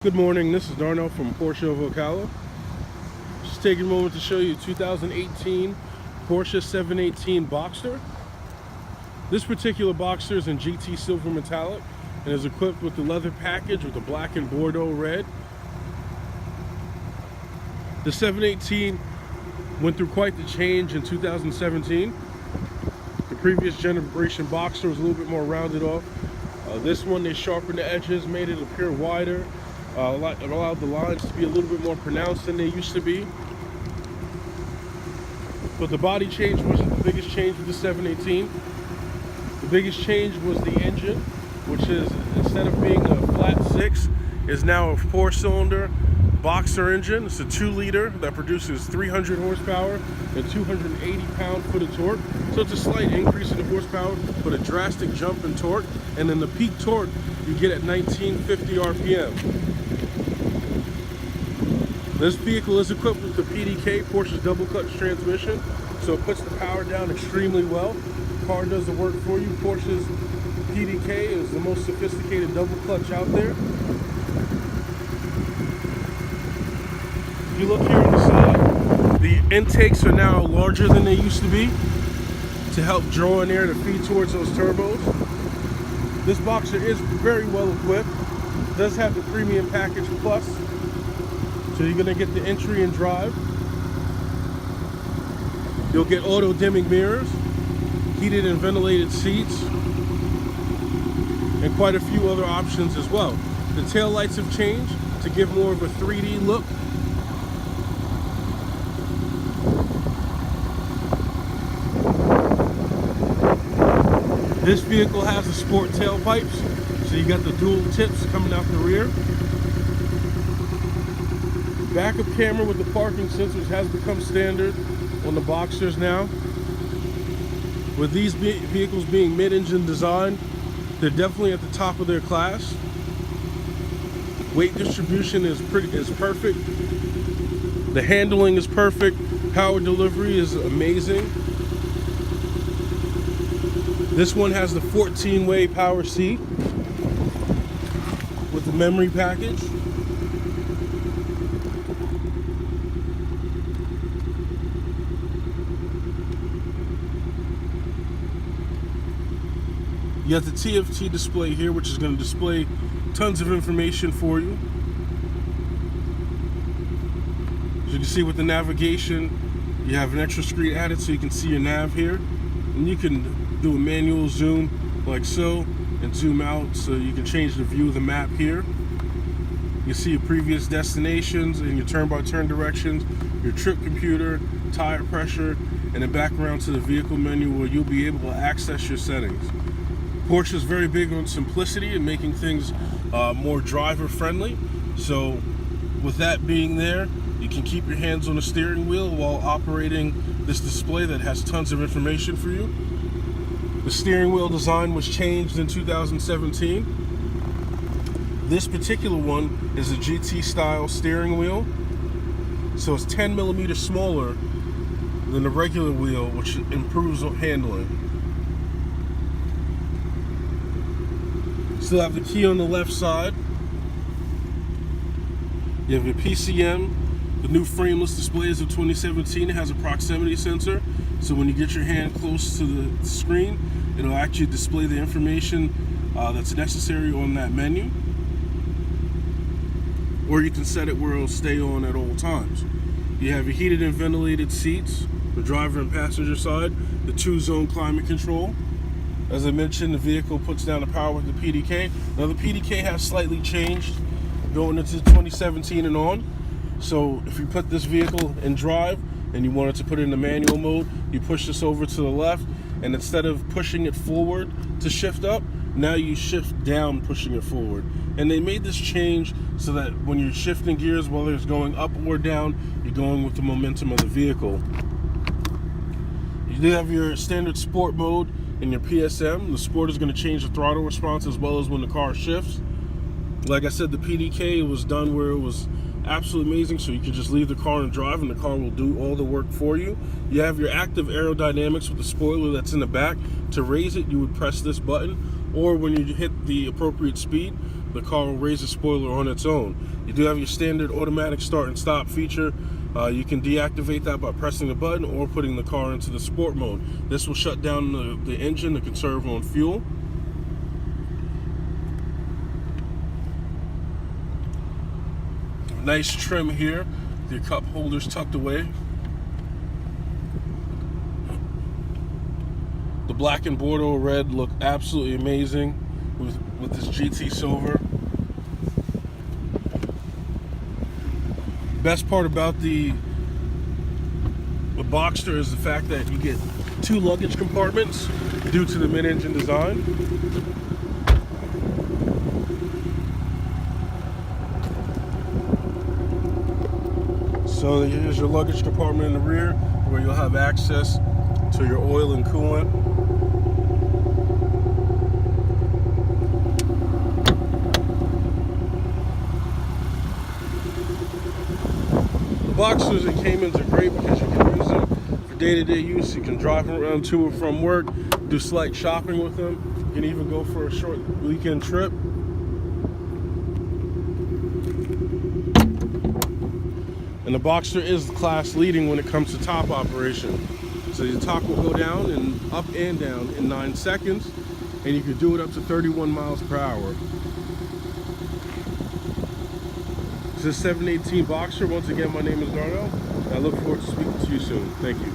Good morning, this is Darnell from Porsche of Ocala. Just taking a moment to show you 2018 Porsche 718 Boxster. This particular Boxster is in GT Silver Metallic and is equipped with the leather package with the black and Bordeaux red. The 718 went through quite the change in 2017. The previous generation Boxster was a little bit more rounded off. This one, they sharpened the edges, made it appear wider. It allowed the lines to be a little bit more pronounced than they used to be. But the body change wasn't the biggest change with the 718. The biggest change was the engine, which is, instead of being a flat 6, is now a 4-cylinder Boxster engine. It's a 2-liter that produces 300 horsepower and 280 pound-foot of torque. So it's a slight increase in the horsepower, but a drastic jump in torque. And then the peak torque you get at 1950 RPM. This vehicle is equipped with the PDK, Porsche's double clutch transmission, so it puts the power down extremely well. The car does the work for you. Porsche's PDK is the most sophisticated double clutch out there. If you look here on the side, the intakes are now larger than they used to be to help draw in air to feed towards those turbos. This Boxster is very well equipped. It does have the Premium Package Plus. So you're going to get the entry and drive. You'll get auto dimming mirrors, heated and ventilated seats, and quite a few other options as well. The tail lights have changed to give more of a 3D look. This vehicle has the sport tailpipes, so you got the dual tips coming out the rear. Backup camera with the parking sensors has become standard on the Boxsters now. With these vehicles being mid-engine design, they're definitely at the top of their class. Weight distribution is perfect. The handling is perfect. Power delivery is amazing. This one has the 14-way power seat with the memory package. You have the TFT display here, which is going to display tons of information for you. As you can see with the navigation, you have an extra screen added so you can see your nav here. And you can do a manual zoom like so and zoom out so you can change the view of the map here. You see your previous destinations and your turn-by-turn directions, your trip computer, tire pressure, and then back around to the vehicle menu where you'll be able to access your settings. Porsche is very big on simplicity and making things more driver friendly. So with that being there, you can keep your hands on the steering wheel while operating this display that has tons of information for you. The steering wheel design was changed in 2017. This particular one is a GT style steering wheel. So it's 10 millimeters smaller than the regular wheel, which improves handling. Still have the key on the left side. You have your PCM. The new frameless display is of 2017. It has a proximity sensor, so when you get your hand close to the screen, it'll actually display the information that's necessary on that menu. Or you can set it where it'll stay on at all times. You have your heated and ventilated seats, the driver and passenger side, the 2-zone climate control. As I mentioned, the vehicle puts down the power with the PDK. Now the PDK has slightly changed going into 2017 and on. So if you put this vehicle in drive and you wanted to put it in the manual mode, you push this over to the left, and instead of pushing it forward to shift up, now you shift down pushing it forward. And they made this change so that when you're shifting gears, whether it's going up or down, you're going with the momentum of the vehicle. You do have your standard sport mode and your PSM. The sport is going to change the throttle response as well as when the car shifts. Like I said, the PDK was done where it was absolutely amazing, so you can just leave the car and drive and the car will do all the work for you. You have your active aerodynamics with the spoiler that's in the back. To raise it, you would press this button, or when you hit the appropriate speed, the car will raise the spoiler on its own. You do have your standard automatic start and stop feature. You can deactivate that by pressing the button or putting the car into the sport mode. This will shut down the engine to conserve on fuel. Nice trim here, your cup holders tucked away. The black and Bordeaux red look absolutely amazing with this GT silver. Best part about the Boxster is the fact that you get 2 luggage compartments due to the mid-engine design. So here's your luggage compartment in the rear where you'll have access to your oil and coolant. The Boxsters and Caymans are great because you can use them for day-to-day use. You can drive them around to and from work, do slight shopping with them. You can even go for a short weekend trip. And the Boxster is class leading when it comes to top operation. So your top will go down and up and down in 9 seconds, and you can do it up to 31 miles per hour. This is 718 Boxster. Once again, my name is Darnell, and I look forward to speaking to you soon. Thank you.